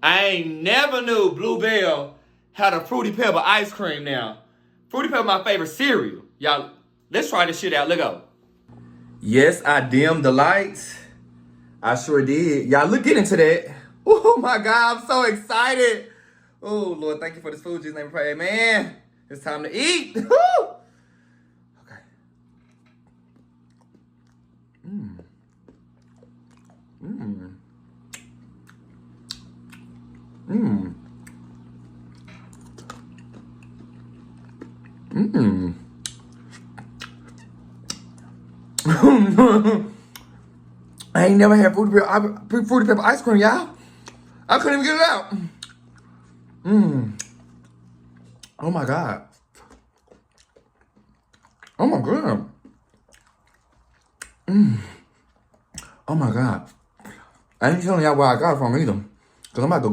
I ain't never knew Bluebell had a Fruity Pebble ice cream now. Fruity Pebble my favorite cereal. Y'all, let's try this shit out. Look up. Yes, I dimmed the lights. I sure did. Y'all, look, get into that. Oh my God, I'm so excited. Oh Lord, thank you for this food. Jesus' name we pray, man. It's time to eat. Woo! Okay. Mmm. Mmm. Mmm. Mmm. I ain't never had fruity pebble ice cream, y'all. I couldn't even get it out. Mmm. Oh my God. Oh my God. Mmm. Oh my God. I ain't telling y'all where I got it from either. Cause I'm about to go